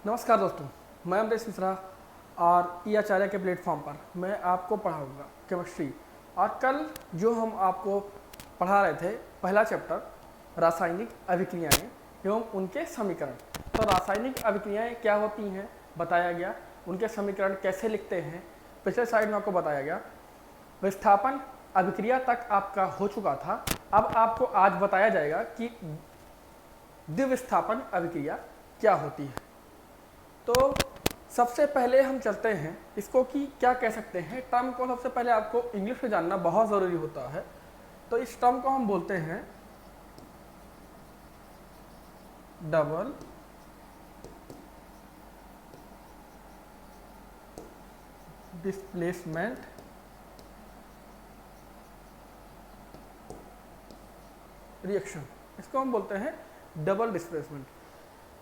नमस्कार दोस्तों, मैं अमरीश मिश्रा और ई आचार्य के प्लेटफॉर्म पर मैं आपको पढ़ाऊंगा केमिस्ट्री। और कल जो हम आपको पढ़ा रहे थे पहला चैप्टर रासायनिक अभिक्रियाएं एवं उनके समीकरण। तो रासायनिक अभिक्रियाएं क्या होती हैं बताया गया, उनके समीकरण कैसे लिखते हैं पिछले साइड में आपको बताया गया। विस्थापन अभिक्रिया तक आपका हो चुका था। अब आपको आज बताया जाएगा कि द्विविस्थापन अभिक्रिया क्या होती है। तो सबसे पहले हम चलते हैं इसको कि क्या कह सकते हैं। टर्म को सबसे पहले आपको इंग्लिश में जानना बहुत ज़रूरी होता है। तो इस टर्म को हम बोलते हैं डबल डिस्प्लेसमेंट रिएक्शन। इसको हम बोलते हैं डबल डिस्प्लेसमेंट।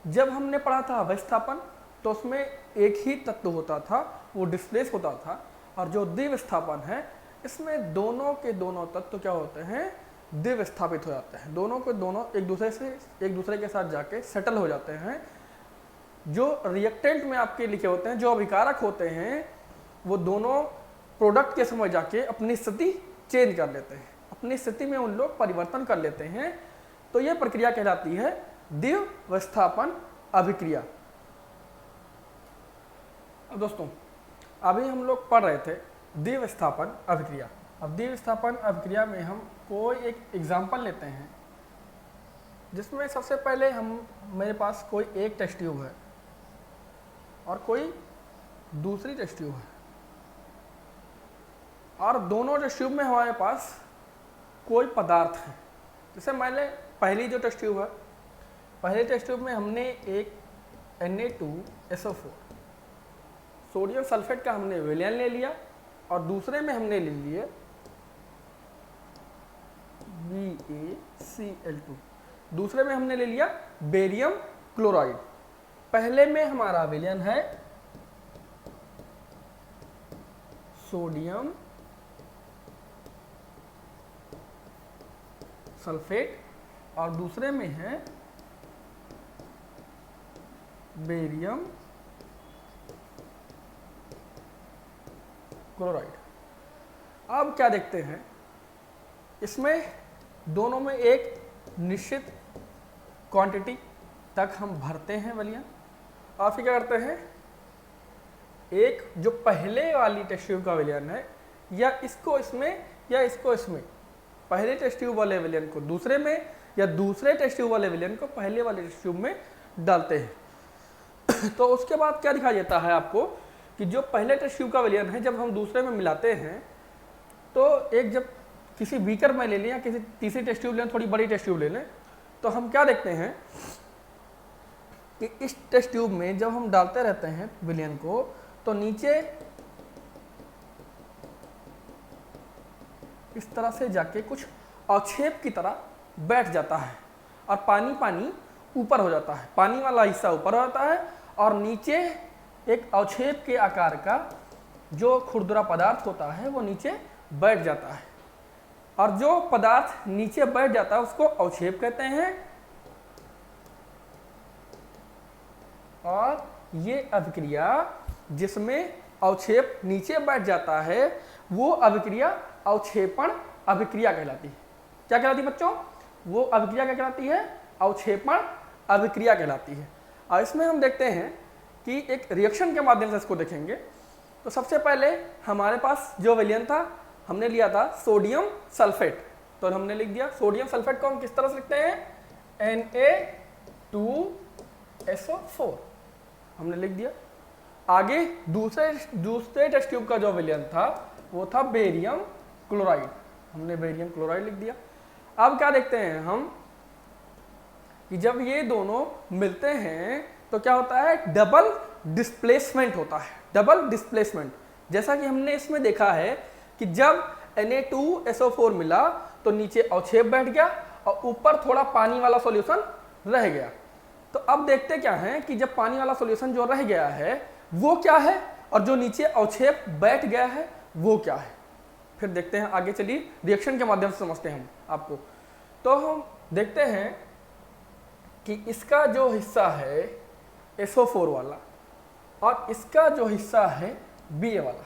जब हमने पढ़ा था विस्थापन तो उसमें एक ही तत्व होता था, वो डिस्प्लेस होता था। और जो द्विविस्थापन है इसमें दोनों के दोनों तत्व क्या होते हैं, द्विविस्थापित हो जाते हैं। दोनों के दोनों एक दूसरे के साथ जाके सेटल हो जाते हैं। जो रिएक्टेंट में आपके लिखे होते हैं, जो अभिकारक होते हैं, वो दोनों प्रोडक्ट के समय जाके अपनी स्थिति चेंज कर लेते हैं, अपनी स्थिति में उन लोग परिवर्तन कर लेते हैं। तो ये प्रक्रिया कहलाती है द्विविस्थापन अभिक्रिया। अब दोस्तों अभी हम लोग पढ़ रहे थे द्विविस्थापन अभिक्रिया। अब द्विविस्थापन अभिक्रिया में हम कोई एक एग्जाम्पल लेते हैं जिसमें सबसे पहले मेरे पास कोई एक टेस्ट ट्यूब है और कोई दूसरी टेस्ट ट्यूब है, और दोनों टेस्ट ट्यूब में हमारे पास कोई पदार्थ है। जैसे मैंने पहली जो टेस्ट ट्यूब है, पहले टेस्ट ट्यूब में हमने एक Na2SO4 सोडियम सल्फेट का हमने विलयन ले लिया, और दूसरे में हमने ले लिए BaCl2। दूसरे में हमने ले लिया बेरियम क्लोराइड। पहले में हमारा विलयन है सोडियम सल्फेट और दूसरे में है बेरियम क्लोराइड। अब क्या देखते हैं, इसमें दोनों में एक निश्चित क्वांटिटी तक हम भरते हैं विलयन, और फिर क्या करते हैं, एक जो पहले वाली टेस्ट ट्यूब का विलयन है या इसको इसमें या इसको इसमें, पहले टेस्ट ट्यूब वाले विलयन को दूसरे में या दूसरे टेस्ट ट्यूब वाले विलयन को पहले वाले टेस्ट ट्यूब में डालते हैं। तो उसके बाद क्या दिखाई देता है आपको कि जो पहले टेस्ट ट्यूब का विलयन है जब हम दूसरे में मिलाते हैं, तो एक जब किसी बीकर में ले लें या किसी तीसरी टेस्ट ट्यूब लें, थोड़ी बड़ी टेस्ट ट्यूब ले लें, तो हम क्या देखते हैं कि इस टेस्ट ट्यूब में जब हम डालते रहते हैं विलयन को, तो नीचे इस तरह से जाके कुछ अवक्षेप की तरह बैठ जाता है, और पानी पानी ऊपर हो जाता है, पानी वाला हिस्सा ऊपर हो जाता है, और नीचे एक अवक्षेप के आकार का जो खुरदुरा पदार्थ होता है वो नीचे बैठ जाता है। और जो पदार्थ नीचे बैठ जाता है उसको अवक्षेप कहते हैं। और ये अभिक्रिया जिसमें अवक्षेप नीचे बैठ जाता है वो अभिक्रिया अवक्षेपण अभिक्रिया कहलाती है। क्या कहलाती है बच्चों? वो अभिक्रिया क्या कहलाती है? अवक्षेपण अभिक्रिया कहलाती है। और इसमें हम देखते हैं कि एक रिएक्शन के माध्यम से इसको देखेंगे। तो सबसे पहले हमारे पास जो विलयन था हमने लिया था सोडियम सल्फेट, तो हमने लिख दिया सोडियम सल्फेट को हम किस तरह से लिखते हैं, Na2SO4 हमने लिख दिया। आगे दूसरे टेस्ट ट्यूब का जो विलयन था वो था बेरियम क्लोराइड, हमने बेरियम क्लोराइड लिख दिया। अब क्या देखते हैं हम कि जब ये दोनों मिलते हैं तो क्या होता है, डबल डिस्प्लेसमेंट होता है। डबल डिस्प्लेसमेंट, जैसा कि हमने इसमें देखा है कि जब Na2SO4 मिला तो नीचे अवक्षेप बैठ गया और ऊपर थोड़ा पानी वाला सॉल्यूशन रह गया। तो अब देखते क्या है कि जब पानी वाला सॉल्यूशन जो रह गया है वो क्या है, और जो नीचे अवक्षेप बैठ गया है वो क्या है। फिर देखते हैं आगे, चलिए रिएक्शन के माध्यम से समझते हैं हम आपको। तो हम देखते हैं कि इसका जो हिस्सा है SO4 वाला और इसका जो हिस्सा है Ba वाला,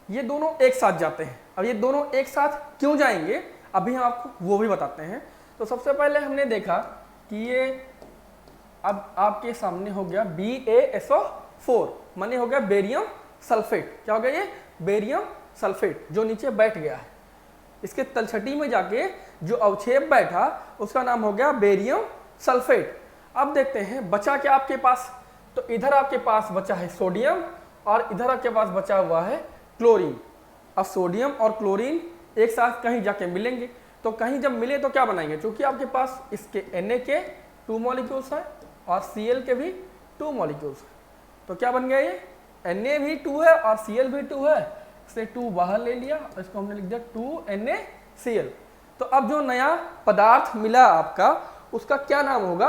ये दोनों एक साथ जाते हैं। अब ये दोनों एक साथ क्यों जाएंगे अभी हम आपको वो भी बताते हैं। तो सबसे पहले हमने देखा कि ये अब आपके सामने हो गया BaSO4 माने हो गया बेरियम सल्फेट। क्या हो गया ये? बेरियम सल्फेट जो नीचे बैठ गया है। इसके तलछटी में जाके जो अवक्षेप बैठा उसका नाम हो गया बेरियम सल्फेट। अब देखते हैं बचा क्या आपके पास। तो इधर आपके पास बचा है सोडियम और इधर आपके पास बचा हुआ है क्लोरीन। अब सोडियम और क्लोरीन एक साथ कहीं जाके मिलेंगे, तो कहीं जब मिले तो क्या बनाएंगे? क्योंकि आपके पास इसके Na के 2 मॉलिक्यूल्स है और Cl के भी 2 मॉलिक्यूल्स है, तो क्या बन गया ये? Na भी 2 है और Cl भी 2 है, से 2 बाहर ले लिया और इसको हमने लिख दिया 2NaCl। तो अब जो नया पदार्थ मिला आपका उसका क्या नाम होगा,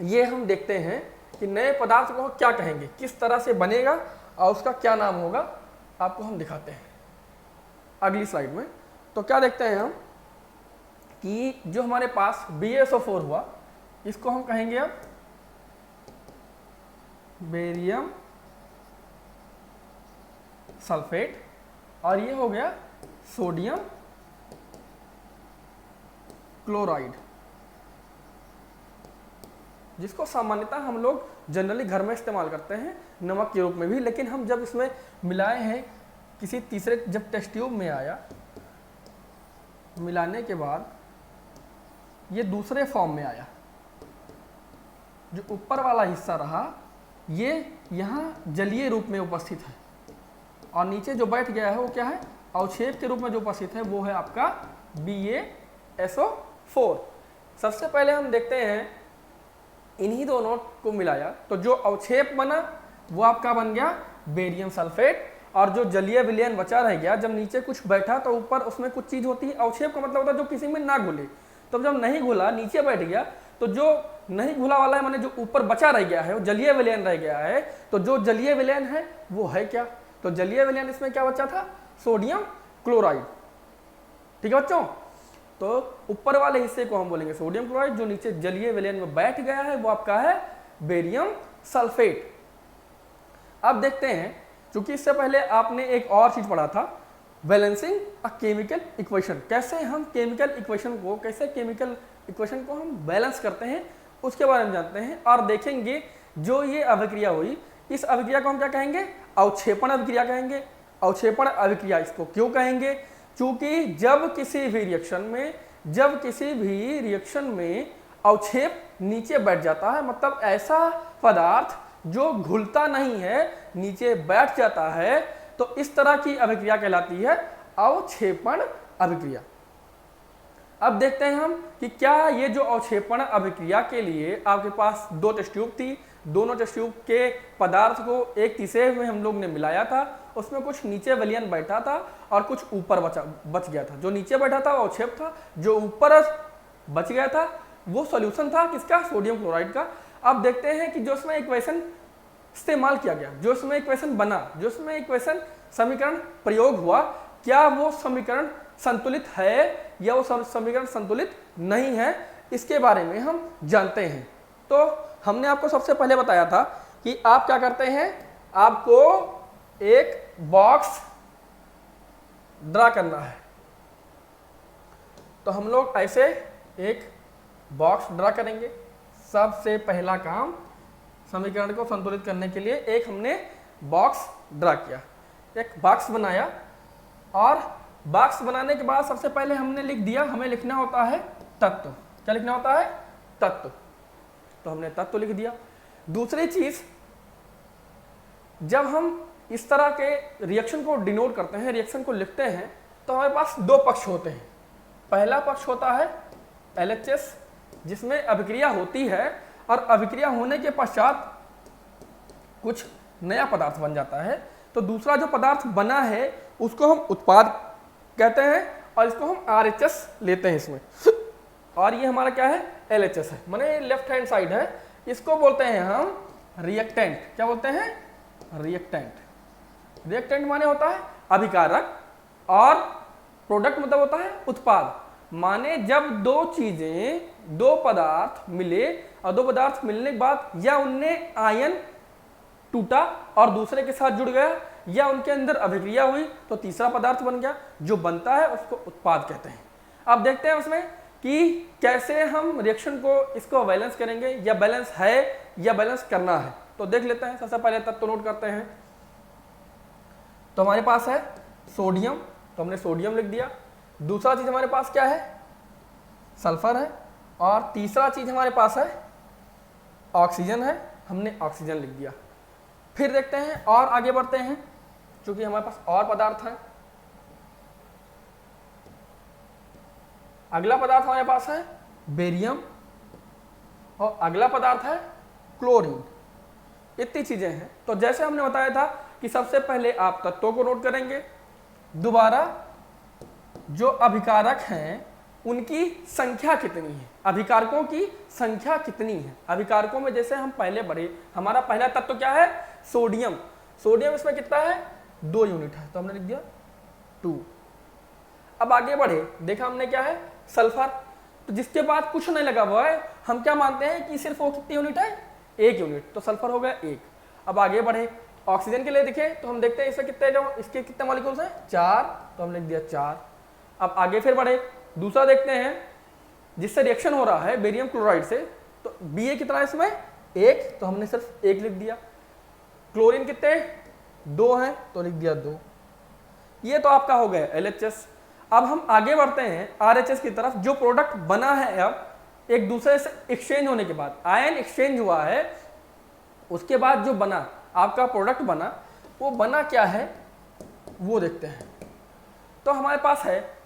ये हम देखते हैं कि नए पदार्थ को क्या कहेंगे, किस तरह से बनेगा और उसका क्या नाम होगा, आपको हम दिखाते हैं अगली स्लाइड में। तो क्या देखते हैं हम कि जो हमारे पास BaSO4 हुआ इसको हम कहेंगे अब बेरियम सल्फेट और ये हो गया सोडियम क्लोराइड, जिसको सामान्यतः हम लोग जनरली घर में इस्तेमाल करते हैं नमक के रूप में भी, लेकिन हम जब इसमें मिलाए हैं किसी तीसरे, जब टेस्ट ट्यूब में आया मिलाने के बाद ये दूसरे फॉर्म में आया। जो ऊपर वाला हिस्सा रहा ये यहाँ जलीय रूप में उपस्थित है और नीचे जो बैठ गया है वो क्या है? अवक्षेप के रूप में जो उपस्थित है वो है आपका BaSO4। सबसे पहले हम देखते हैं इन्हीं दोनों को मिलाया तो जो अवक्षेप बना वो आपका बन गया बेरियम सल्फेट, और जो जलीय विलयन बचा रह गया, जब नीचे कुछ बैठा तो ऊपर उसमें कुछ चीज होती है। अवक्षेप का मतलब होता है जो किसी में ना घुले, तो जब नहीं घुला नीचे बैठ गया तो जो नहीं घुला वाला है माने जो ऊपर बचा रह गया है वो जलीय विलयन रह गया है। तो जो जलीय विलयन है वो है क्या? तो जलीय विलयन इसमें क्या बचा था? Sodium chloride. ठीक है बच्चों, तो ऊपर वाले हिस्से को हम बोलेंगे सोडियम क्लोराइड, जो नीचे जलीय विलयन में बैठ गया है वो आपका है बेरियम सल्फेट। अब देखते हैं, क्योंकि इससे पहले आपने एक और चीज पढ़ा था बैलेंसिंग अ केमिकल इक्वेशन, कैसे हम केमिकल इक्वेशन को हम बैलेंस करते हैं उसके बारे में जानते हैं और देखेंगे। जो ये अभिक्रिया हुई इस अभिक्रिया को हम क्या कहेंगे? अवक्षेपण अभिक्रिया कहेंगे। अवक्षेपण अभिक्रिया इसको क्यों कहेंगे? क्योंकि जब किसी भी रिएक्शन में अवक्षेप नीचे बैठ जाता है, मतलब ऐसा पदार्थ जो घुलता नहीं है नीचे बैठ जाता है, तो इस तरह की अभिक्रिया कहलाती है अवक्षेपण अभिक्रिया। अब देखते हैं हम कि क्या ये जो अवक्षेपण अभिक्रिया के लिए आपके पास 2 टेस्ट ट्यूब थी, दोनों टेस्ट ट्यूब के पदार्थ को एक तीसरे में हम लोग ने मिलाया था, उसमें कुछ नीचे विलयन बैठा था और कुछ ऊपर बच गया था। जो नीचे बैठा था वो अवक्षेप था, जो ऊपर बच गया था वो सॉल्यूशन था किसका? सोडियम क्लोराइड का। अब देखते हैं कि जो उसमें इक्वेशन इस्तेमाल किया गया, जो उसमें इक्वेशन बना, जो उसमें इक्वेशन समीकरण प्रयोग हुआ, क्या वो समीकरण संतुलित है या वो समीकरण संतुलित नहीं है, इसके बारे में हम जानते हैं। तो हमने आपको सबसे पहले बताया था कि आप क्या करते हैं, आपको एक बॉक्स ड्रा करना है। तो हम लोग ऐसे एक बॉक्स ड्रा करेंगे। सबसे पहला काम समीकरण को संतुलित करने के लिए एक हमने बॉक्स ड्रा किया, एक बॉक्स बनाया, और बॉक्स बनाने के बाद सबसे पहले हमने लिख दिया, हमें लिखना होता है तत्व। क्या लिखना होता है? तत्व। तो हमने तत्व लिख दिया। दूसरी चीज, जब हम इस तरह के रिएक्शन को डिनोट करते हैं, रिएक्शन को लिखते हैं, तो हमारे पास 2 पक्ष होते हैं। पहला पक्ष होता है LHS, जिसमें अभिक्रिया होती है और अभिक्रिया होने के पश्चात कुछ नया पदार्थ बन जाता है। तो दूसरा जो पदार्थ बना है उसको हम उत्पाद कहते हैं और इसको हम RHS लेते हैं इसमें, और ये हमारा क्या है? LHS है, माने लेफ्ट हैंड साइड है। इसको बोलते हैं हम रिएक्टेंट। क्या बोलते हैं? रिएक्टेंट। रिएक्टेंट माने होता है अभिकारक और प्रोडक्ट मतलब होता है उत्पाद। माने जब दो चीजें, दो पदार्थ मिले और दो पदार्थ मिलने के बाद या उनमें आयन टूटा और दूसरे के साथ जुड़ गया या उनके अंदर अभिक्रिया हुई तो तीसरा पदार्थ बन गया, जो बनता है उसको उत्पाद कहते हैं। अब देखते हैं उसमें कि कैसे हम रिएक्शन को इसको बैलेंस करेंगे, या बैलेंस है या बैलेंस करना है। तो देख लेते हैं। सबसे पहले तत्व नोट करते हैं। तो हमारे पास है सोडियम, तो हमने सोडियम लिख दिया। दूसरा चीज हमारे पास क्या है, सल्फर है। और तीसरा चीज हमारे पास है ऑक्सीजन है, हमने ऑक्सीजन लिख दिया। फिर देखते हैं और आगे बढ़ते हैं, क्योंकि हमारे पास और पदार्थ हैं। अगला पदार्थ हमारे पास है बेरियम और अगला पदार्थ है क्लोरीन। इतनी चीजें हैं। तो जैसे हमने बताया था कि सबसे पहले आप तत्वों को नोट करेंगे, दोबारा जो अभिकारक हैं उनकी संख्या कितनी है, अभिकारकों की संख्या कितनी है। अभिकारकों में जैसे हम पहले बढ़े, हमारा पहला तत्व क्या है, सोडियम। सोडियम इसमें कितना है, 2 यूनिट है, तो हमने लिख दिया 2। अब आगे बढ़े, देखा हमने क्या है, सल्फर। तो जिसके बाद कुछ नहीं लगा हुआ है, हम क्या मानते हैं कि सिर्फ वो कितनी यूनिट है, 1 यूनिट, तो सल्फर हो गया 1। अब आगे बढ़े, ऑक्सीजन के लिए देखें तो हम देखते हैं इसमें कितने, जो इसके कितने मॉलिक्यूल्स हैं, 4, तो हम लिख दिया 4। अब आगे फिर बढ़े, दूसरा देखते हैं जिससे रिएक्शन हो रहा है बेरियम क्लोराइड से, तो Ba कितना है इसमें, 1, तो हमने सिर्फ 1 लिख दिया। क्लोरीन कितने, 2 हैं, तो लिख दिया 2। ये तो आपका हो गया LHS। अब हम आगे बढ़ते हैं RHS की तरफ। जो प्रोडक्ट बना है अब एक दूसरे से एक्सचेंज होने के बाद, आयन एक्सचेंज हुआ है, उसके बाद जो बना आपका प्रोडक्ट बना, वो बना क्या है वो देखते हैं। तो हमारे पास है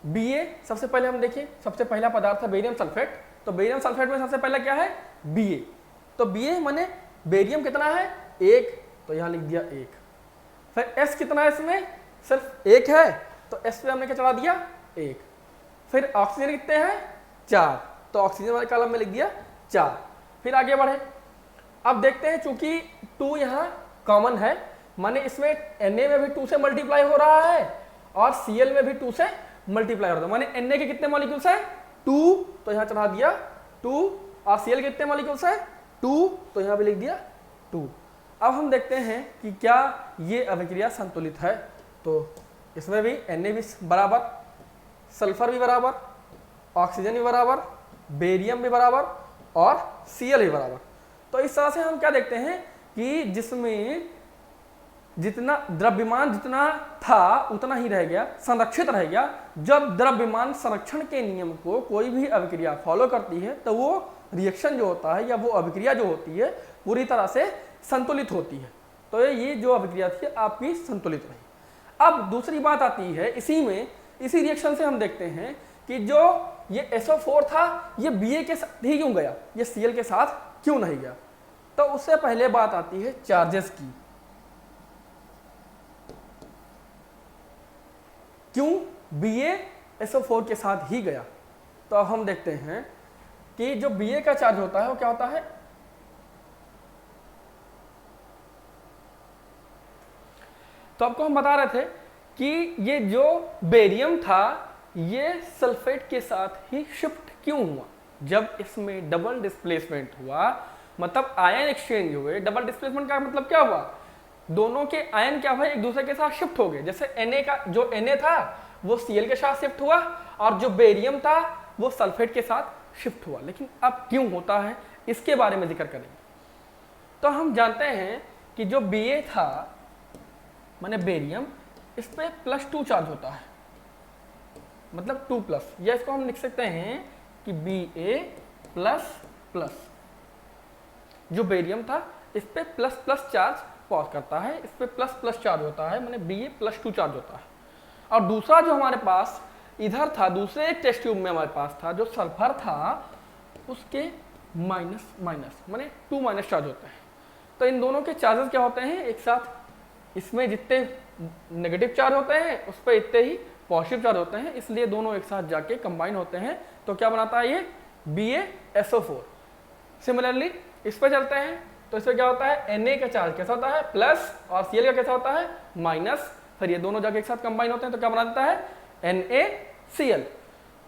Ba। सबसे पहले हम देखिए, सबसे पहला पदार्थ है बेरियम सल्फेट। तो बेरियम सल्फेट में सबसे पहला क्या है, Ba। तो Ba माने बेरियम कितना है, 1, तो यहां लिख दिया 1। फिर S कितना है, इसमें सिर्फ 1 है, तो S पे हमने क्या चढ़ा दिया, 1। फिर ऑक्सीजन कितने हैं, 4, तो ऑक्सीजन वाले कॉलम में लिख दिया 4। फिर आगे बढ़े, अब देखते हैं चूंकि 2 यहाँ कॉमन है, माने इसमें Na में भी 2 से मल्टीप्लाई हो रहा है और Cl में भी 2 से मल्टीप्लाई हो रहा है, माने Na के कितने मॉलिक्यूल्स हैं, 2, तो यहाँ चढ़ा दिया 2। और Cl के कितने मॉलिक्यूल्स हैं, 2, तो यहाँ भी लिख दिया 2। अब हम देखते हैं कि क्या ये अभिक्रिया संतुलित है। तो इसमें भी Na भी बराबर, सल्फर भी बराबर, ऑक्सीजन भी बराबर, बेरियम भी बराबर और Cl भी बराबर। तो इस तरह से हम क्या देखते हैं कि जिसमें जितना द्रव्यमान जितना था उतना ही रह गया, संरक्षित रह गया। जब द्रव्यमान संरक्षण के नियम को कोई भी अभिक्रिया फॉलो करती है तो वो रिएक्शन जो होता है या वो अभिक्रिया जो होती है पूरी तरह से संतुलित होती है। तो ये जो अभिक्रिया थी आपकी संतुलित रही। अब दूसरी बात आती है, इसी रिएक्शन से हम देखते हैं कि जो ये SO4 था ये Ba के साथ ही क्यों गया, ये Cl के साथ क्यों नहीं गया। तो उससे पहले बात आती है चार्जेस की। क्यों Ba SO4 के साथ ही गया। तो अब हम देखते हैं कि जो Ba का चार्ज होता है वो क्या होता है, तो आपको हम बता रहे थे कि ये जो बेरियम था ये सल्फेट के साथ ही शिफ्ट क्यों हुआ। जब इसमें डबल डिस्प्लेसमेंट हुआ, मतलब आयन एक्सचेंज हुए। डबल डिस्प्लेसमेंट का मतलब क्या हुआ, दोनों के आयन क्या हुए, एक दूसरे के साथ शिफ्ट हो गए। जैसे Na का जो Na था वो Cl के साथ शिफ्ट हुआ और जो बेरियम था वो सल्फेट के साथ शिफ्ट हुआ। लेकिन अब क्यों होता है इसके बारे में जिक्र करेंगे। तो हम जानते हैं कि जो Ba था माने बेरियम, इस पे +2 चार्ज होता है, मतलब 2+, या इसको हम लिख सकते हैं कि Ba++। जो बेरियम था इस पे ++ चार्ज पॉज करता है, इस पे ++ चार्ज होता है, माने Ba+2 चार्ज होता है। और दूसरा जो हमारे पास इधर था, दूसरे टेस्ट ट्यूब में हमारे पास था जो सल्फर था, उसके माइनस माने 2- चार्ज होते हैं। तो इन दोनों के चार्जेस क्या होते हैं एक साथ, इसमें जितने नेगेटिव चार्ज होते हैं उस पर इतने ही पॉजिटिव चार्ज होते हैं, इसलिए दोनों एक साथ जाके कंबाइन होते हैं। तो क्या बनाता है ये BaSO4। सिमिलरली इस पर चलते हैं, तो इसमें क्या होता है, Na का चार्ज कैसा होता है प्लस और Cl का कैसा होता है माइनस। फिर ये दोनों जाके एक साथ कंबाइन होते हैं तो क्या बनाता है NaCl।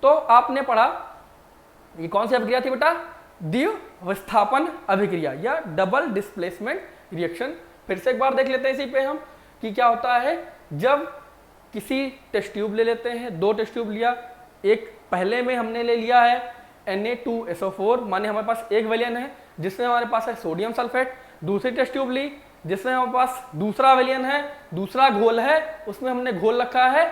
तो आपने पढ़ा ये कौन सी अभिक्रिया थी बेटा, द्विविस्थापन अभिक्रिया या डबल डिस्प्लेसमेंट रिएक्शन। फिर से एक बार देख लेते हैं इसी पे हम कि क्या होता है जब किसी टेस्ट ट्यूब ले लेते हैं, 2 टेस्ट ट्यूब लिया, एक पहले में हमने ले लिया है Na2SO4 माने हमारे पास एक विलयन है जिसमें हमारे पास है सोडियम सल्फेट, दूसरी टेस्ट ट्यूब ली जिसमें हमारे पास दूसरा विलयन है, दूसरा घोल है, उसमें हमने घोल रखा है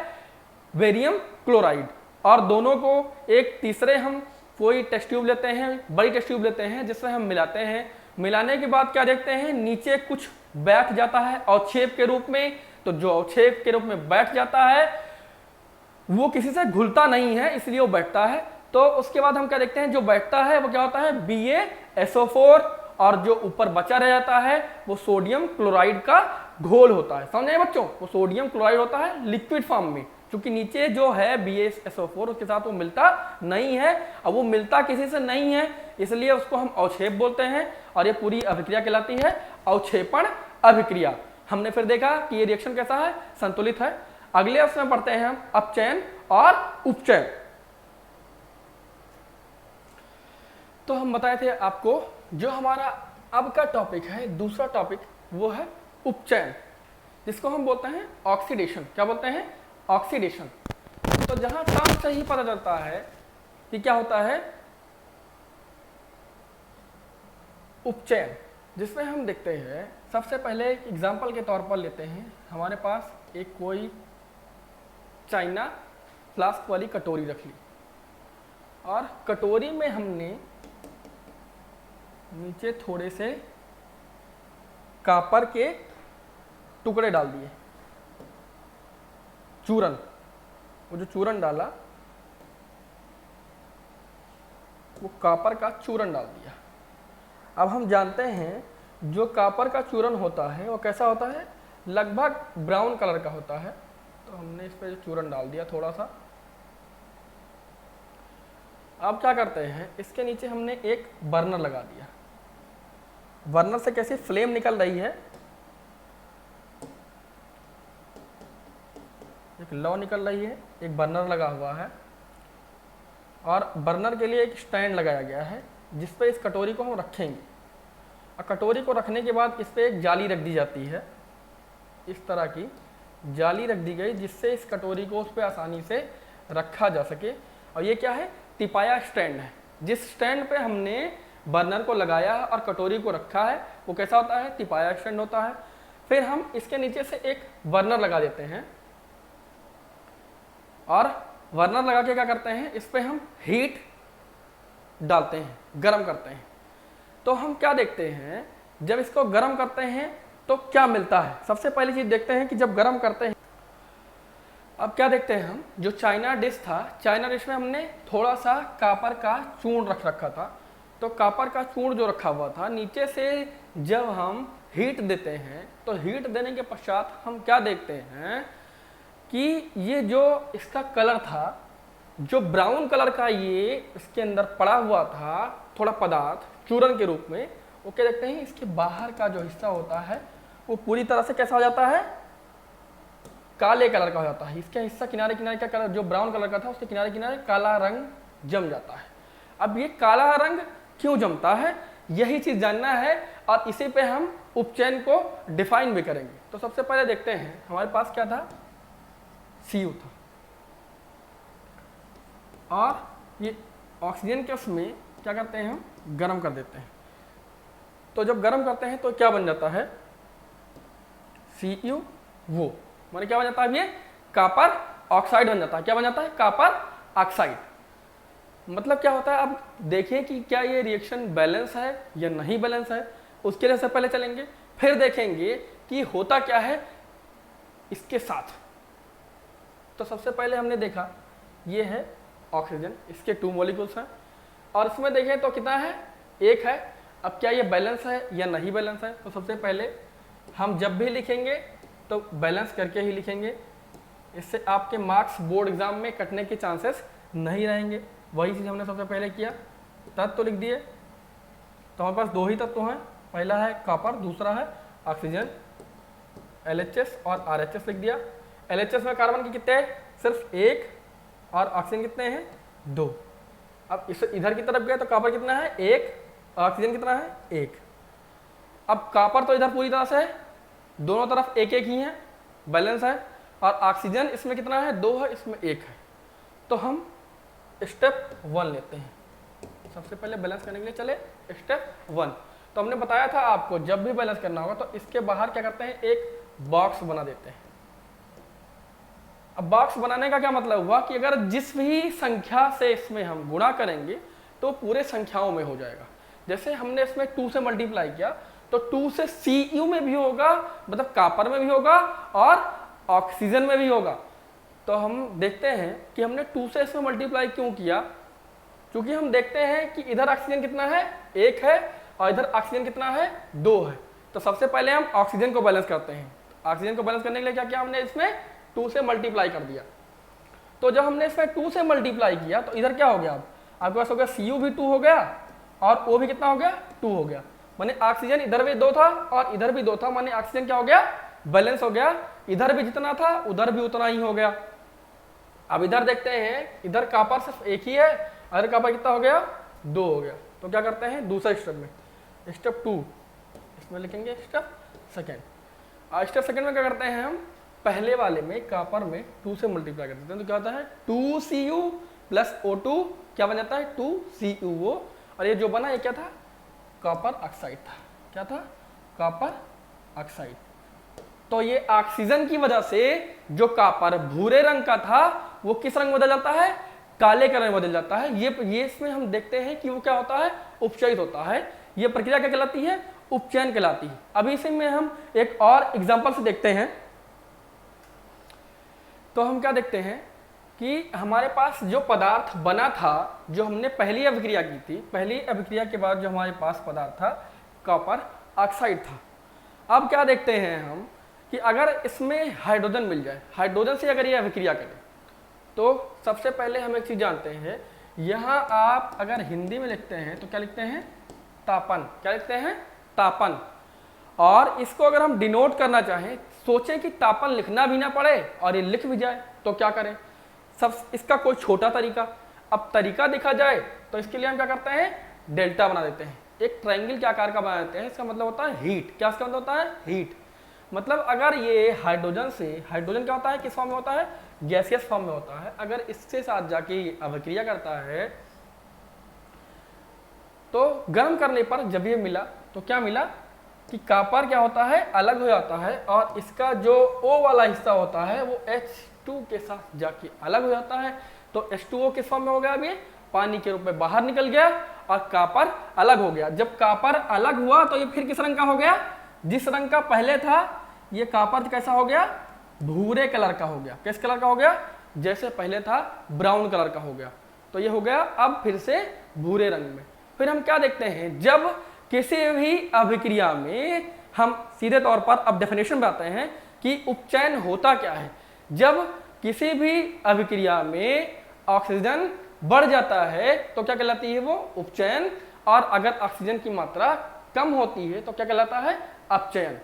बेरियम क्लोराइड, और दोनों को एक तीसरे हम कोई टेस्ट ट्यूब लेते हैं, बड़ी टेस्ट ट्यूब लेते हैं जिसमें हम मिलाते हैं। मिलाने के बाद क्या देखते हैं, नीचे कुछ बैठ जाता है अवक्षेप के रूप में, तो जो अवक्षेप के रूप में बैठ जाता है वो किसी से घुलता नहीं है इसलिए वो बैठता है। तो उसके बाद हम क्या देखते हैं, जो बैठता है वो क्या होता है BaSO4, और जो ऊपर बचा रह जाता है वो सोडियम क्लोराइड का घोल होता है। समझे बच्चों, वो सोडियम क्लोराइड होता है लिक्विड फॉर्म में, क्योंकि नीचे जो है BaSO4 उसके साथ वो मिलता नहीं है, अब वो मिलता किसी से नहीं है इसलिए उसको हम अवक्षेप बोलते हैं, और ये पूरी अभिक्रिया कहलाती है अवक्षेपण अभिक्रिया। हमने फिर देखा कि ये रिएक्शन कैसा है, संतुलित है। अगले उसमें पढ़ते हैं हम अपचयन और उपचयन। तो हम बताए थे आपको जो हमारा अब का टॉपिक है, दूसरा टॉपिक वो है उपचयन, जिसको हम बोलते हैं ऑक्सीडेशन। क्या बोलते हैं, ऑक्सीडेशन। तो जहां काम से ही पता चलता है कि क्या होता है उपचयन, जिसमें हम देखते हैं सबसे पहले एक एग्जाम्पल के तौर पर लेते हैं, हमारे पास एक कोई चाइना फ्लास्क वाली कटोरी रख ली, और कटोरी में हमने नीचे थोड़े से कॉपर के टुकड़े डाल दिए, चूरन, वो जो चूरन डाला वो कॉपर का चूरन डाल दिया। अब हम जानते हैं जो कॉपर का चूरन होता है वो कैसा होता है, लगभग ब्राउन कलर का होता है। तो हमने इस पर चूरन डाल दिया थोड़ा सा। अब क्या करते हैं, इसके नीचे हमने एक बर्नर लगा दिया। बर्नर से कैसी फ्लेम निकल रही है, एक लौ निकल रही है, एक बर्नर लगा हुआ है, और बर्नर के लिए एक स्टैंड लगाया गया है जिस पे इस कटोरी को हम रखेंगे। और कटोरी को रखने के बाद इस पे एक जाली रख दी जाती है, इस तरह की जाली रख दी गई जिससे इस कटोरी को उस पर आसानी से रखा जा सके। और ये क्या है, तिपाया स्टैंड है। जिस स्टैंड पे हमने बर्नर को लगाया और कटोरी को रखा है वो कैसा होता है, तिपाया स्टैंड होता है। फिर हम इसके नीचे से एक बर्नर लगा देते हैं, और बर्नर लगा के क्या करते हैं, इस पे हम हीट डालते हैं, गर्म करते हैं। तो हम क्या देखते हैं, जब इसको गर्म करते हैं तो क्या मिलता है। सबसे पहली चीज देखते हैं कि जब गर्म करते हैं, अब क्या देखते हैं हम, जो चाइना डिश था, चाइना डिश में हमने थोड़ा सा कॉपर का चूर्ण रख रखा था। तो कॉपर का चूर्ण जो रखा हुआ था, नीचे से जब हम हीट देते हैं तो हीट देने के पश्चात हम क्या देखते हैं कि ये जो इसका कलर था, जो ब्राउन कलर का ये इसके अंदर पड़ा हुआ था थोड़ा पदार्थ चूरन के रूप में, वो क्या देखते हैं, इसके बाहर का जो हिस्सा होता है वो पूरी तरह से कैसा हो जाता है, काले कलर का हो जाता है। इसका हिस्सा किनारे किनारे का कलर जो ब्राउन कलर का था उसके किनारे किनारे काला रंग जम जाता है। अब ये काला रंग क्यों जमता है, यही चीज जानना है, और इसी पे हम उपचयन को डिफाइन भी करेंगे। तो सबसे पहले देखते हैं हमारे पास क्या था, Cu था, और ये ऑक्सीजन के उसमें क्या करते हैं, हम गर्म कर देते हैं। तो जब गर्म करते हैं तो क्या बन जाता है, Cu, वो माने क्या बन जाता है, ये कॉपर ऑक्साइड बन जाता है। क्या बन जाता है, कॉपर ऑक्साइड। मतलब क्या होता है, अब देखिए कि क्या ये रिएक्शन बैलेंस है या नहीं बैलेंस है, उसके लिए से पहले चलेंगे, फिर देखेंगे कि होता क्या है इसके साथ। तो सबसे पहले हमने देखा ये है ऑक्सीजन, इसके 2 मॉलिक्यूल्स हैं, और इसमें देखें तो कितना है, 1 है। अब क्या ये बैलेंस है या नहीं बैलेंस है, तो सबसे पहले हम जब भी लिखेंगे तो बैलेंस करके ही लिखेंगे, इससे आपके मार्क्स बोर्ड एग्जाम में कटने के चांसेस नहीं रहेंगे। वही चीज़ हमने सबसे पहले किया, तत्व लिख दिए। तो हमारे पास 2 ही तत्व हैं, पहला है कॉपर, दूसरा है ऑक्सीजन, LHS और RH लिख दिया। LHS में कार्बन के कितने हैं, सिर्फ 1, और ऑक्सीजन कितने हैं, 2। अब इस इधर की तरफ गया तो कॉपर कितना है 1, ऑक्सीजन कितना है 1। अब कॉपर तो इधर पूरी तरह से है, दोनों तरफ 1 1 ही है, बैलेंस है, और ऑक्सीजन इसमें कितना है 2 है, इसमें 1 है। तो हम स्टेप 1 लेते हैं। सबसे पहले बैलेंस करने के लिए चले स्टेप 1। तो हमने बताया था आपको जब भी बैलेंस करना होगा तो इसके बाहर क्या करते हैं, एक बॉक्स बना देते हैं। अब बॉक्स बनाने का क्या मतलब हुआ कि अगर जिस भी संख्या से इसमें हम गुणा करेंगे तो पूरे संख्याओं में हो जाएगा। जैसे हमने इसमें 2 से मल्टीप्लाई किया तो 2 से Cu में भी होगा, मतलब कॉपर में भी होगा और ऑक्सीजन में भी होगा। तो हम देखते हैं कि हमने 2 से इसमें मल्टीप्लाई क्यों किया, क्योंकि हम देखते हैं कि इधर ऑक्सीजन कितना है 1 है और इधर ऑक्सीजन कितना है 2 है। तो सबसे पहले हम ऑक्सीजन को बैलेंस करते हैं। ऑक्सीजन को बैलेंस करने के लिए क्या किया हमने, इसमें 2 से मल्टीप्लाई कर दिया। तो जब हमने इसमें 2 से मल्टीप्लाई किया तो इधर क्या हो गया, अब आपके पास हो गया Cu भी 2 हो गया और O भी कितना हो गया 2 हो गया। माने ऑक्सीजन इधर भी 2 था और इधर भी 2 था, माने ऑक्सीजन क्या हो गया बैलेंस हो गया। इधर भी जितना था उधर भी उतना ही हो गया। अब इधर देखते हैं, इधर कॉपर सिर्फ 1 ही है, इधर कॉपर कितना हो गया 2 हो गया। तो क्या करते हैं दूसरे स्टेप में, स्टेप 2 इसमें लिखेंगे स्टेप सेकेंड। स्टेप सेकेंड में क्या करते हैं, हम पहले वाले में कॉपर में 2 से मल्टीप्लाई कर देते हैं। तो क्या होता है 2Cu प्लस O2 क्या बन जाता है 2CuO, और ये जो बना ये क्या था कॉपर ऑक्साइड था। क्या था कॉपर ऑक्साइड। तो ये ऑक्सीजन की वजह से जो कॉपर भूरे रंग का था वो किस रंग में बदल जाता है, काले कलर में बदल जाता है। ये इसमें हम देखते हैं कि वो क्या होता है उपचयित होता है। ये प्रक्रिया क्या कहलाती है, उपचयन कहलाती है। अभी इसी में हम एक और एग्जांपल से देखते हैं। तो हम क्या देखते हैं कि हमारे पास जो पदार्थ बना था, जो हमने पहली अभिक्रिया की थी, पहली अभिक्रिया के बाद जो हमारे पास पदार्थ था कॉपर ऑक्साइड था। अब क्या देखते हैं हम कि अगर इसमें हाइड्रोजन मिल जाए, हाइड्रोजन से अगर ये अभिक्रिया करें तो सबसे पहले हम एक चीज जानते हैं, यहाँ आप अगर हिंदी में लिखते हैं तो क्या लिखते हैं तापन। क्या लिखते हैं तापन। और इसको अगर हम डिनोट करना चाहें, सोचें कि तापन लिखना भी ना पड़े और ये लिख भी जाए तो क्या करें, सब इसका कोई छोटा तरीका। अब तरीका देखा जाए तो इसके लिए हम क्या करते हैं डेल्टा बना देते हैं, एक ट्रायंगल के आकार का बना देते हैं। इसका मतलब होता है हीट। क्या इसका मतलब होता है हीट। मतलब अगर ये हाइड्रोजन से, हाइड्रोजन क्या होता है किस फॉर्म में होता है गैसियस फॉर्म में होता है, अगर इसके साथ जाके अभिक्रिया करता है तो गर्म करने पर जब ये मिला तो क्या मिला कि कॉपर क्या होता है अलग हो जाता है और इसका जो O वाला हिस्सा होता है वो H2 के साथ जाके अलग हो जाता है। तो H2O किस फॉर्म में हो गया, अभी पानी के रूप में बाहर निकल गया और कॉपर अलग हो गया। जब कॉपर अलग हुआ तो ये फिर किस रंग का हो गया, जिस रंग का पहले था ये कॉपर कैसा हो गया भूरे कलर का हो गया। किस कलर का हो गया, जैसे पहले था ब्राउन कलर का हो गया। तो ये हो गया अब फिर से भूरे रंग में। फिर हम क्या देखते हैं, जब किसी भी अभिक्रिया में हम सीधे तौर पर अब डेफिनेशन में आते हैं कि उपचयन होता क्या है। जब किसी भी अभिक्रिया में ऑक्सीजन बढ़ जाता है तो क्या कहलाती है वो उपचयन, और अगर ऑक्सीजन की मात्रा कम होती है तो क्या कहलाता है अपचयन।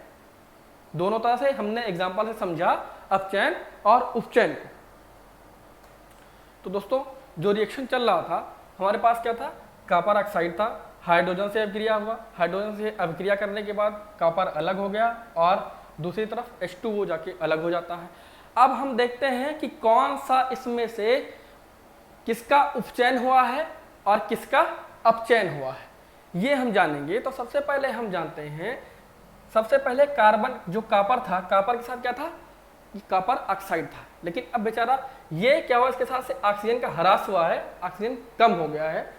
दोनों तरह से हमने एग्जांपल से समझा अपचयन और उपचयन को। तो दोस्तों जो रिएक्शन चल रहा था हमारे पास क्या था, कॉपर ऑक्साइड था, हाइड्रोजन से अभिक्रिया हुआ, हाइड्रोजन से अभिक्रिया करने के बाद कॉपर अलग हो गया और दूसरी तरफ H2O जाके अलग हो जाता है। अब हम देखते हैं कि कौन सा इसमें से किसका उपचयन हुआ है और किसका अपचयन हुआ है, ये हम जानेंगे। तो सबसे पहले हम जानते हैं, सबसे पहले कार्बन जो कॉपर था, कॉपर के साथ क्या था, कॉपर ऑक्साइड था। लेकिन अब बेचारा ये क्या हुआ, इसके साथ से ऑक्सीजन का ह्रास हुआ है, ऑक्सीजन कम हो गया है,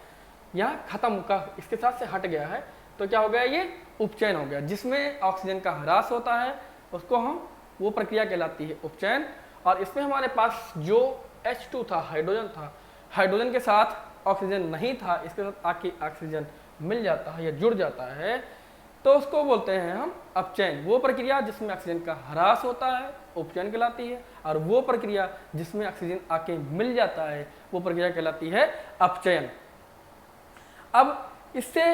यहाँ खत्म का इसके साथ से हट गया है। तो क्या हो गया, ये उपचयन हो गया। जिसमें ऑक्सीजन का ह्रास होता है उसको हम, वो प्रक्रिया कहलाती है उपचयन। और इसमें हमारे पास जो H2 था, हाइड्रोजन था, हाइड्रोजन के साथ ऑक्सीजन नहीं था, इसके साथ आके ऑक्सीजन मिल जाता है या जुड़ जाता है तो उसको बोलते हैं हम अपचयन। वो प्रक्रिया जिसमें ऑक्सीजन का ह्रास होता है उपचयन कहलाती है, और वो प्रक्रिया जिसमें ऑक्सीजन आके मिल जाता है वो प्रक्रिया कहलाती है अपचयन। अब इससे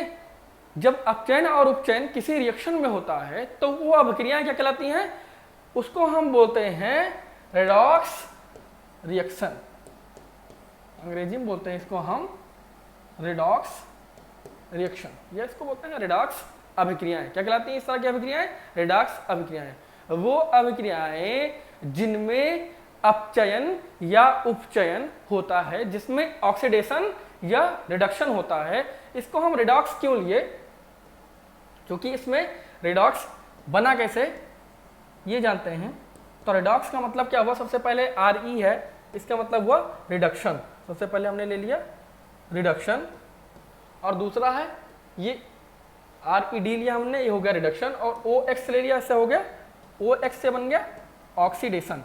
जब अपचयन और उपचयन किसी रिएक्शन में होता है तो वो अभिक्रियाएं क्या कहलाती हैं, उसको हम बोलते हैं रेडॉक्स रिएक्शन। अंग्रेजी में बोलते हैं इसको हम रेडॉक्स रिएक्शन, या इसको बोलते हैं रेडॉक्स अभिक्रियाएं। क्या कहलाती हैं इस तरह की अभिक्रियाएं? रेडॉक्स अभिक्रियाएं। वो अभिक्रियाएं जिनमें अपचयन या उपचयन होता है, जिसमें ऑक्सीडेशन या रिडक्शन होता है, इसको हम रेडॉक्स क्यों लिए? क्योंकि इसमें रेडॉक्स बना कैसे ये जानते हैं। तो रेडॉक्स का मतलब क्या हुआ? सबसे पहले RE है, इसका मतलब हुआ रिडक्शन। सबसे पहले हमने ले लिया रिडक्शन, और दूसरा है ये RED लिया हमने, ये हो गया रिडक्शन, और OX ले लिया, इससे हो गया OX से बन गया ऑक्सीडेशन।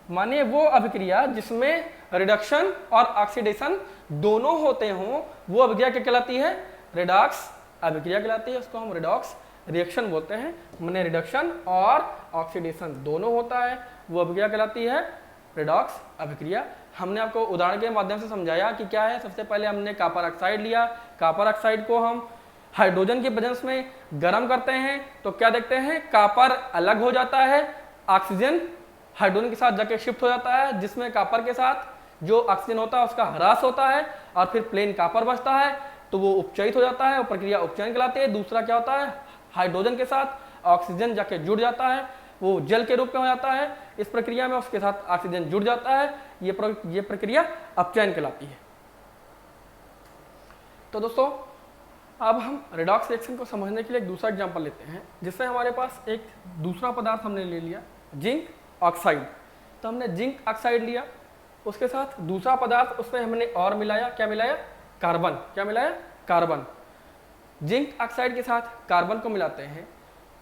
माने वो अभिक्रिया जिसमें रिडक्शन और ऑक्सीडेशन दोनों होते हों, वो अभिक्रिया क्या कहलाती है? रेडॉक्स अभिक्रिया कहलाती है। उसको हम रेडॉक्स रिएक्शन बोलते हैं। माने रिडक्शन और ऑक्सीडेशन दोनों होता है, वो अभिक्रिया कहलाती है रेडॉक्स अभिक्रिया। हमने आपको उदाहरण के माध्यम से समझाया कि क्या है। सबसे पहले हमने कॉपर ऑक्साइड लिया, कॉपर ऑक्साइड को हम हाइड्रोजन के प्रेजेंस में गर्म करते हैं तो क्या देखते हैं? कॉपर अलग हो जाता है, ऑक्सीजन हाइड्रोजन के साथ जाके शिफ्ट हो जाता है, जिसमें कॉपर के साथ जो ऑक्सीजन होता है उसका ह्रास होता है और फिर प्लेन कॉपर बचता है, तो वो उपचयित हो जाता है, वो प्रक्रिया उपचयन कहलाती है। दूसरा क्या होता है? हाइड्रोजन के साथ ऑक्सीजन जाके जुड़ जाता है, वो जल के रूप में हो जाता है। इस प्रक्रिया में उसके साथ ऑक्सीजन जुड़ जाता है, ये प्रक्रिया अपचयन कहलाती है। तो दोस्तों अब हम रेडॉक्स रिएक्शन को समझने के लिए एक दूसरा एग्जांपल लेते हैं, जिससे हमारे पास एक दूसरा पदार्थ हमने ले लिया, जिंक ऑक्साइड। तो हमने जिंक ऑक्साइड लिया, उसके साथ दूसरा पदार्थ उसमें हमने और मिलाया। क्या मिलाया? कार्बन। क्या मिलाया? कार्बन। जिंक ऑक्साइड के साथ कार्बन को मिलाते हैं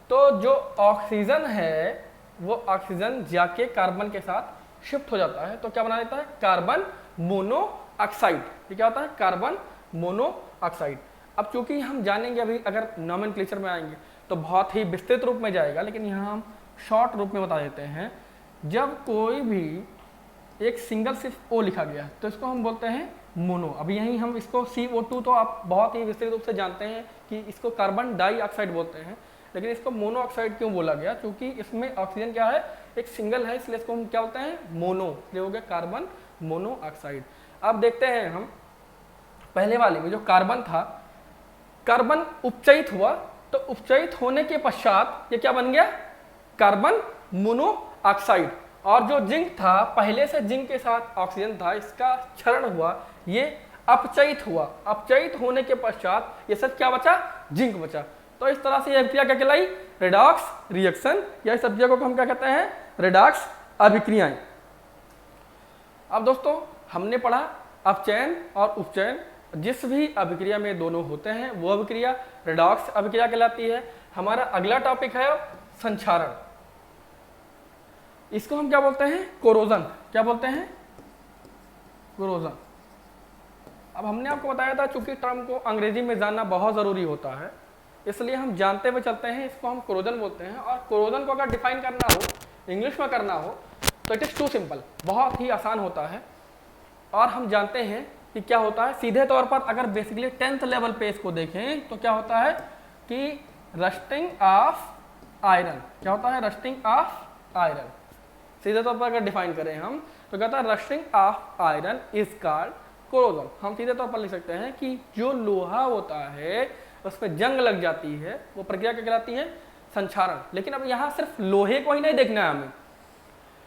तो जो ऑक्सीजन है वो ऑक्सीजन जाके कार्बन के साथ शिफ्ट हो जाता है, तो क्या बना देता है? Carbon monoxide. ये क्या होता है? Carbon monoxide. अब चूंकि हम जानेंगे अभी, अगर नोमेनक्लेचर में आएंगे तो बहुत ही विस्तृत रूप में जाएगा, लेकिन यहाँ हम शॉर्ट रूप में बता देते हैं। जब कोई भी एक सिंगल सिर्फ O लिखा गया तो इसको हम बोलते हैं मोनो। अभी यहीं हम इसको CO2 तो आप बहुत ही विस्तृत रूप से जानते हैं कि इसको कार्बन डाइऑक्साइड बोलते हैं, लेकिन इसको मोनोऑक्साइड क्यों बोला गया? क्योंकि इसमें ऑक्सीजन क्या है? एक सिंगल है, इसलिए इसको हम क्या बोलते हैं? मोनो। इसलिए हो गया कार्बन मोनोऑक्साइड। अब देखते हैं हम पहले वाले में जो कार्बन था, कार्बन उपचयित हुआ, तो उपचयित होने के पश्चात ये क्या बन गया? Carbon monoxide. और जो जिंक था, पहले से जिंक के साथ ऑक्सीजन था, इसका क्षरण हुआ, ये अपचयित हुआ। अपचयित होने के पश्चात ये सब क्या बचा? जिंक बचा। तो इस तरह से यह अभिक्रिया क्या कहलाई? रेडॉक्स रिएक्शन, या इस अभिक्रिया को हम क्या कहते हैं? रेडॉक्स अभिक्रियाएं। अब दोस्तों हमने पढ़ा अपचयन और उपचयन, जिस भी अभिक्रिया में दोनों होते हैं वो अभिक्रिया रेडॉक्स अभिक्रिया कहलाती है। हमारा अगला टॉपिक है संक्षारण। इसको हम क्या बोलते हैं? कोरोजन। क्या बोलते हैं? कोरोजन। अब हमने आपको बताया था चूंकि टर्म को अंग्रेजी में जानना बहुत जरूरी होता है, इसलिए हम जानते हुए चलते हैं, इसको हम कोरोजन बोलते हैं। और कोरोजन को अगर डिफाइन करना हो, इंग्लिश में करना हो, तो इट इज टू सिंपल, बहुत ही आसान होता है। और हम जानते हैं कि क्या होता है। सीधे तौर पर अगर बेसिकली 10th लेवल पे इसको देखें तो क्या होता है कि रस्टिंग ऑफ आयरन। क्या होता है? Rusting of iron. सीधे तौर पर अगर डिफाइन करें हम तो कहता है rusting of iron is called corrosion. हम सीधे तौर पर लिख सकते हैं कि जो लोहा होता है उसमें जंग लग जाती है, वो प्रक्रिया क्या कहलाती है? संक्षारण। लेकिन अब यहाँ सिर्फ लोहे को ही नहीं देखना है हमें,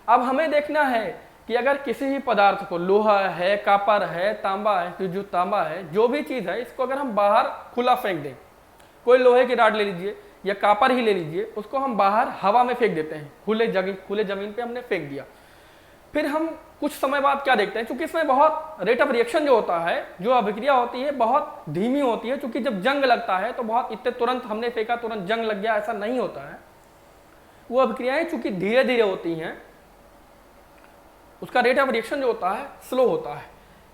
अब हमें देखना है कि अगर किसी भी पदार्थ को, लोहा है, कॉपर है, तांबा है, तो जो तांबा है, जो भी चीज़ है, इसको अगर हम बाहर खुला फेंक दें, कोई लोहे की राड ले लीजिए या कॉपर ही ले लीजिए, उसको हम बाहर हवा में फेंक देते हैं, खुले जमीन पे हमने फेंक दिया। फिर हम कुछ समय बाद क्या देखते हैं, चूंकि इसमें बहुत रेट ऑफ रिएक्शन जो होता है, जो अभिक्रिया होती है बहुत धीमी होती है, क्योंकि जब जंग लगता है तो बहुत इतने तुरंत हमने फेंका तुरंत जंग लग गया, ऐसा नहीं होता है। वो अभिक्रियाएं चूंकि धीरे धीरे होती हैं, उसका रेट ऑफ रिएक्शन जो होता है स्लो होता है।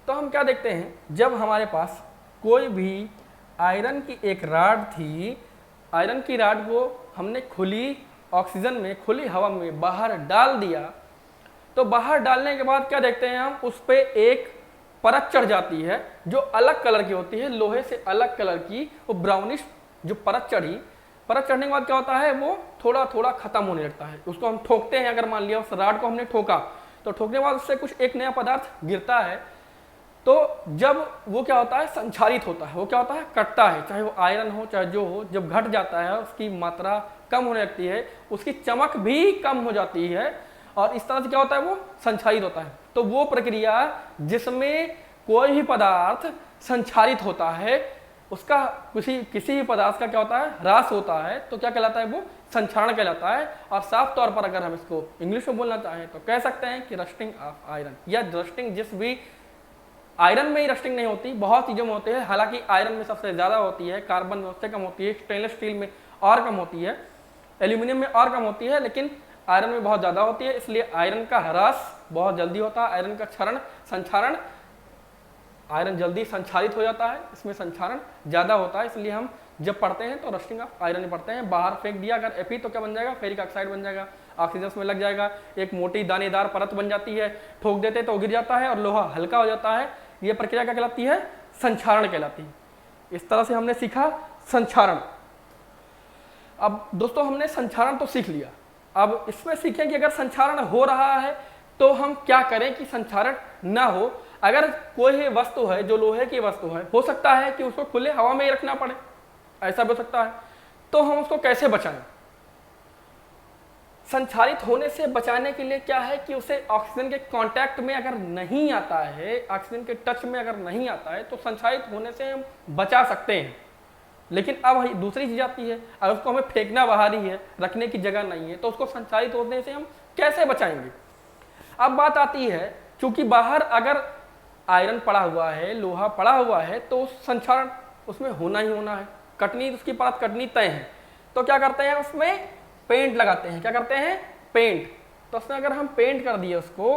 तो हम क्या देखते हैं, जब हमारे पास कोई भी आयरन की एक राड थी, आयरन की राड को हमने खुली ऑक्सीजन में, खुली हवा में बाहर डाल दिया, तो बाहर डालने के बाद क्या देखते हैं हम, उस पर एक परत चढ़ जाती है जो अलग कलर की होती है, लोहे से अलग कलर की, वो ब्राउनिश जो परत चढ़ी, परत चढ़ने के बाद क्या होता है, वो थोड़ा थोड़ा खत्म होने लगता है। उसको हम ठोकते हैं, अगर मान लिया उस राड को हमने ठोका, तो ठोकने के बाद उससे कुछ एक नया पदार्थ गिरता है, तो जब वो क्या होता है, संक्षारित होता है, वो क्या होता है, कटता है, चाहे वो आयरन हो चाहे जो हो, जब घट जाता है उसकी मात्रा कम होने लगती है, उसकी चमक भी कम हो जाती है और इस तरह से क्या होता है, वो संक्षारित होता है। तो वो प्रक्रिया जिसमें कोई भी पदार्थ संक्षारित होता है, उसका किसी भी पदार्थ का क्या होता है, ह्रास होता है, तो क्या कहलाता है, वो संक्षारण कहलाता है। और साफ तौर पर अगर हम इसको इंग्लिश में बोलना चाहें तो कह सकते हैं कि रस्टिंग ऑफ आयरन, या रस्टिंग जिस भी आयरन में ही रस्टिंग नहीं होती, बहुत चीज़ों में होती है, हालांकि आयरन में सबसे ज़्यादा होती है, कार्बन में उससे कम होती है, स्टेनलेस स्टील में और कम होती है, एल्यूमिनियम में और कम होती है, लेकिन आयरन में बहुत ज़्यादा होती है। इसलिए आयरन का ह्रास बहुत जल्दी होता है, आयरन का संक्षारण, आयरन जल्दी संक्षारित हो जाता है, इसमें संक्षारण ज़्यादा होता है। इसलिए हम जब पढ़ते हैं तो रस्टिंग ऑफ आयरन में पढ़ते हैं। बाहर फेंक दिया अगर Fe तो क्या बन जाएगा, फेरिक ऑक्साइड बन जाएगा, ऑक्सीजन में लग जाएगा, एक मोटी दानेदार परत बन जाती है, ठोक देते तो गिर जाता है और लोहा हल्का हो जाता है। ये प्रक्रिया क्या कहलाती है, संक्षारण कहलाती है। इस तरह से हमने सीखा संक्षारण। अब दोस्तों हमने संक्षारण तो सीख लिया, अब इसमें सीखें कि अगर संक्षारण हो रहा है तो हम क्या करें कि संक्षारण ना हो। अगर कोई वस्तु है जो लोहे की वस्तु है, हो सकता है कि उसको खुले हवा में ही रखना पड़े, ऐसा भी हो सकता है, तो हम उसको कैसे बचाएं। संक्षारित होने से बचाने के लिए क्या है कि उसे ऑक्सीजन के कांटेक्ट में अगर नहीं आता है, ऑक्सीजन के टच में अगर नहीं आता है, तो संक्षारित होने से हम बचा सकते हैं। लेकिन अब दूसरी चीज आती है, अगर उसको हमें फेंकना बाहर ही है, रखने की जगह नहीं है, तो उसको संक्षारित होने से हम कैसे बचाएंगे। अब बात आती है, चूंकि बाहर अगर आयरन पड़ा हुआ है, लोहा पड़ा हुआ है, तो संक्षारण उसमें होना ही होना है, कटनी, उसकी परत कटनी तय है। तो क्या करते हैं, उसमें पेंट लगाते हैं। क्या करते हैं, पेंट। तो उसमें अगर हम पेंट कर दिए उसको,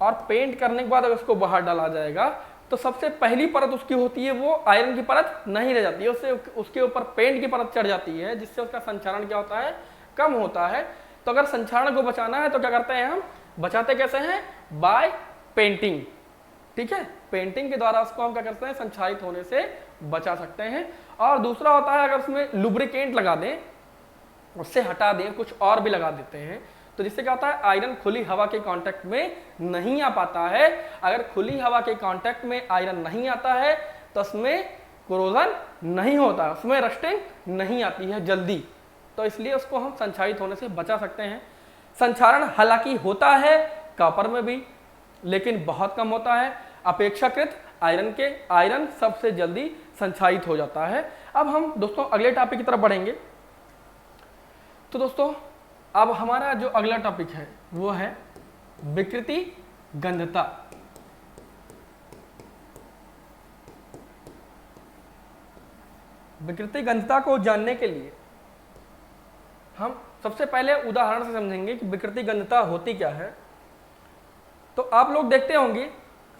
और पेंट करने के बाद अगर उसको बाहर डाला जाएगा, तो सबसे पहली परत उसकी होती है वो आयरन की परत नहीं रह जाती है, उससे उसके ऊपर पेंट की परत चढ़ जाती है, जिससे उसका संक्षारण क्या होता है, कम होता है। तो अगर संक्षारण को बचाना है तो क्या करते हैं हम, बचाते कैसे हैं, बाय पेंटिंग। ठीक है, पेंटिंग के द्वारा उसको हम क्या करते हैं, संक्षारित होने से बचा सकते हैं। और दूसरा होता है, अगर उसमें लुब्रिकेंट लगा दें, उससे हटा दें, कुछ और भी लगा देते हैं, तो जिससे क्या होता है, आयरन खुली हवा के कांटेक्ट में नहीं आ पाता है। अगर खुली हवा के कांटेक्ट में आयरन नहीं आता है तो उसमें कोरोजन नहीं होता, उसमें रस्टिंग नहीं आती है जल्दी, तो इसलिए उसको हम संक्षारित होने से बचा सकते हैं। संक्षारण हालांकि होता है कॉपर में भी, लेकिन बहुत कम होता है अपेक्षाकृत आयरन सबसे जल्दी संक्षारित हो जाता है। अब हम दोस्तों अगले टॉपिक की तरफ बढ़ेंगे। तो दोस्तों अब हमारा जो अगला टॉपिक है वो है विकृति गंधता। विकृति गंधता को जानने के लिए हम सबसे पहले उदाहरण से समझेंगे कि विकृति गंधता होती क्या है। तो आप लोग देखते होंगे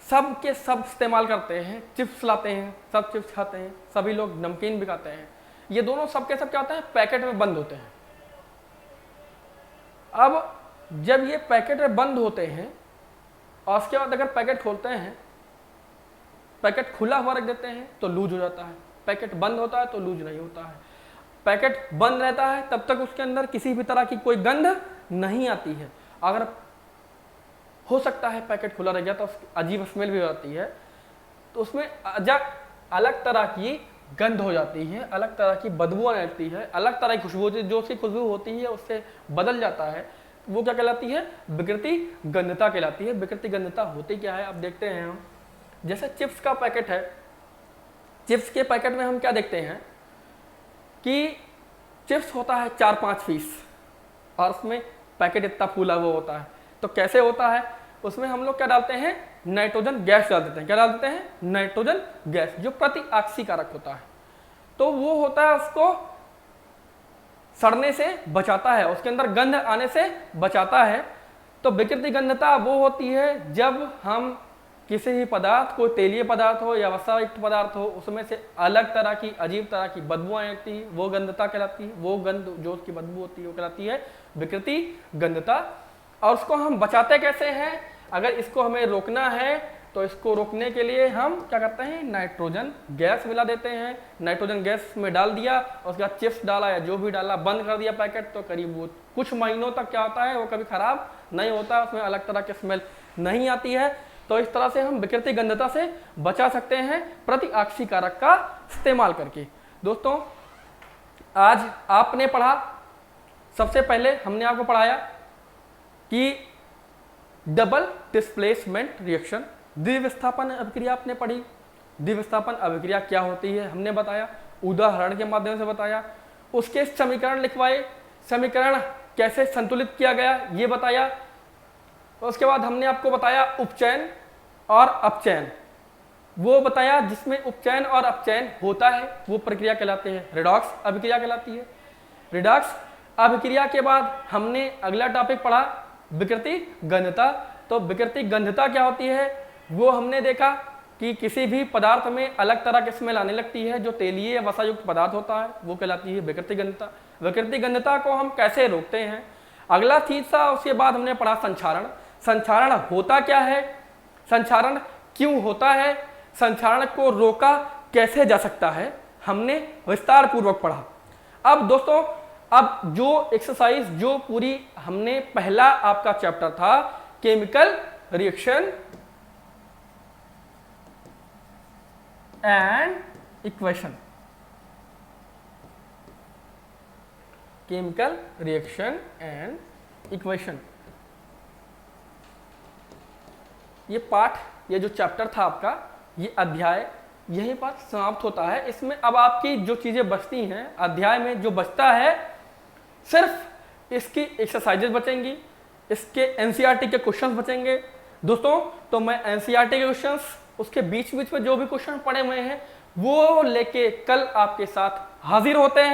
सब के सब इस्तेमाल करते हैं, चिप्स लाते हैं, सब चिप्स खाते हैं, सभी लोग नमकीन भी खाते हैं, ये दोनों सब के सब क्या होते हैं, पैकेट में बंद होते हैं। अब जब ये पैकेट में बंद होते हैं और उसके बाद अगर पैकेट खोलते हैं, पैकेट खुला हुआ रख देते हैं तो लूज हो जाता है, पैकेट बंद होता है तो लूज नहीं होता है। पैकेट बंद रहता है तब तक उसके अंदर किसी भी तरह की कोई गंध नहीं आती है। अगर हो सकता है पैकेट खुला रह गया तो अजीब स्मेल भी आती है, तो उसमें अलग तरह की गंध हो जाती है, अलग तरह की बदबू आने लगती है, अलग तरह की खुशबू, जो उसकी खुशबू होती है उससे बदल जाता है। वो क्या कहलाती है, विकृति गंधता कहलाती है। विकृति गंधता होती क्या है, अब देखते हैं हम। जैसे चिप्स का पैकेट है, चिप्स के पैकेट में हम क्या देखते हैं कि चिप्स होता है 4-5 पीस और उसमें पैकेट इतना फूला हुआ होता है। तो कैसे होता है, उसमें हम लोग क्या डालते हैं, नाइट्रोजन गैस डाल देते हैं। क्या डाल देते हैं, नाइट्रोजन गैस, जो प्रति ऑक्सीकारक होता है। तो वो होता है, उसको सड़ने से बचाता है, उसके अंदर गंध आने से बचाता है। तो विकृति गंधता वो होती है जब हम किसी भी पदार्थ, कोई तेलीय पदार्थ हो या वसायुक्त पदार्थ हो, उसमें से अलग तरह की अजीब तरह की बदबू आने लगती है, वो गंधता कहलाती है। वो गंध जो उसकी बदबू होती है वो कहलाती है विकृति गंधता। और उसको हम बचाते कैसे हैं, अगर इसको हमें रोकना है तो इसको रोकने के लिए हम क्या करते हैं, नाइट्रोजन गैस मिला देते हैं। नाइट्रोजन गैस में डाल दिया और उसके बाद चिप्स डाला या जो भी डाला, बंद कर दिया पैकेट, तो करीब वो कुछ महीनों तक क्या होता है, वो कभी खराब नहीं होता, उसमें अलग तरह की स्मेल नहीं आती है। तो इस तरह से हम विकृति गंधता से बचा सकते हैं प्रतिआक्सी कारक का इस्तेमाल करके। दोस्तों आज आपने पढ़ा, सबसे पहले हमने आपको पढ़ाया कि डबल डिस्प्लेसमेंट रिएक्शन, द्विविस्थापन अभिक्रिया आपने पढ़ी। द्विविस्थापन अभिक्रिया क्या होती है हमने बताया, उदाहरण के माध्यम से बताया। उसके समीकरण लिखवाए, समीकरण कैसे संतुलित किया गया ये बताया। उसके बाद हमने आपको बताया उपचयन और अपचयन, वो बताया जिसमें उपचयन और अपचयन होता है वो प्रक्रिया कहलाते हैं रिडॉक्स अभिक्रिया कहलाती है। रिडॉक्स अभिक्रिया के बाद हमने अगला टॉपिक पढ़ा विकृति गंधता। तो विकृति गंधता क्या होती है वो हमने देखा कि किसी भी पदार्थ में अलग तरह की स्मेल आने लगती है, जो तेलीय या वसायुक्त पदार्थ होता है वो कहलाती है विकृति गंधता। विकृति गंधता को हम कैसे रोकते हैं अगला चीज था। उसके बाद हमने पढ़ा संक्षारण। संक्षारण होता क्या है, संक्षारण क्यों होता है, संक्षारण को रोका कैसे जा सकता है, हमने विस्तार पूर्वक पढ़ा। अब दोस्तों अब जो एक्सरसाइज जो पूरी हमने पहला आपका चैप्टर था chemical reaction and equation, chemical reaction and equation, ये पाठ, ये जो चैप्टर था आपका, ये अध्याय यहीं पर समाप्त होता है। इसमें अब आपकी जो चीजें बचती हैं अध्याय में, जो बचता है सिर्फ इसकी एक्सरसाइजेज बचेंगी, इसके एनसीईआरटी के क्वेश्चंस बचेंगे। दोस्तों तो मैं एनसीईआरटी के क्वेश्चंस, उसके बीच बीच में जो भी क्वेश्चन पड़े हुए हैं वो लेके कल आपके साथ हाजिर होते हैं।